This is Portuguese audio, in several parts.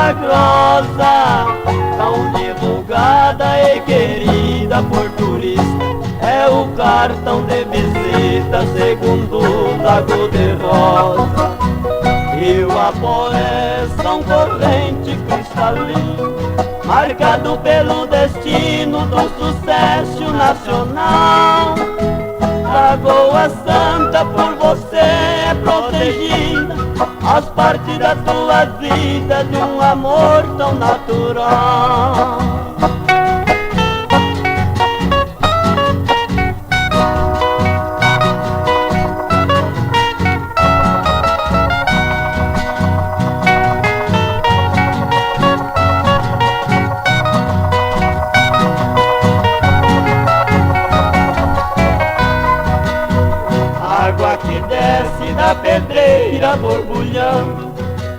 milagrosa, tão divulgada e querida por turistas. É o cartão de visita segundo Lago de Rosa. Rio Apoé, São corrente cristalina, marcado pelo destino do sucesso nacional. Lagoa Santa por você é protegida, faz parte da tua vida de um amor tão natural. Água que desce da pedreira borbulhando,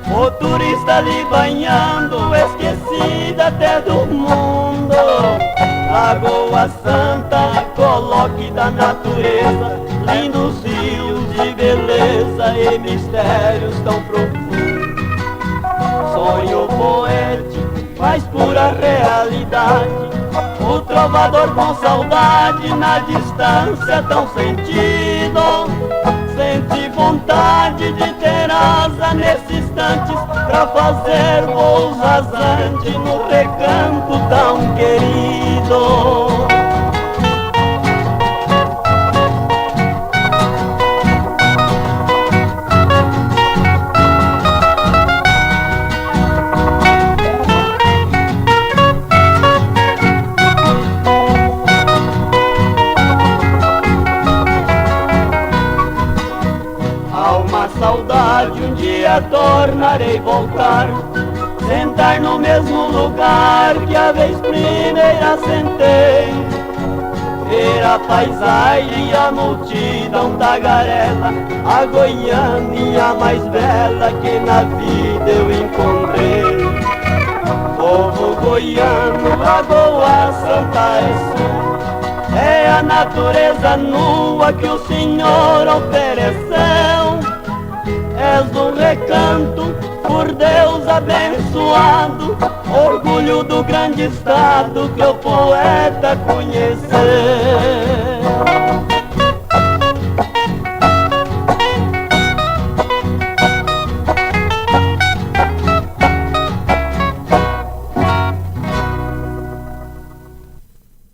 o turista ali banhando, esquecida até do mundo. Lagoa Santa, coloque da natureza, lindos rios de beleza e mistérios tão profundos. Sonho poético faz pura realidade, o trovador com saudade na distância tão sentido. Sente vontade de ter asa nesses instantes pra fazer voos rasantes no recanto tão querido. Saudade um dia tornarei voltar, sentar no mesmo lugar que a vez primeira sentei, ver a paisagem e a multidão tagarela, a Goiânia mais bela que na vida eu encontrei. Povo goiano, Lagoa Santa é sua, é a natureza nua que o Senhor ofereceu. És um recanto, por Deus abençoado, orgulho do grande estado que o poeta conheceu.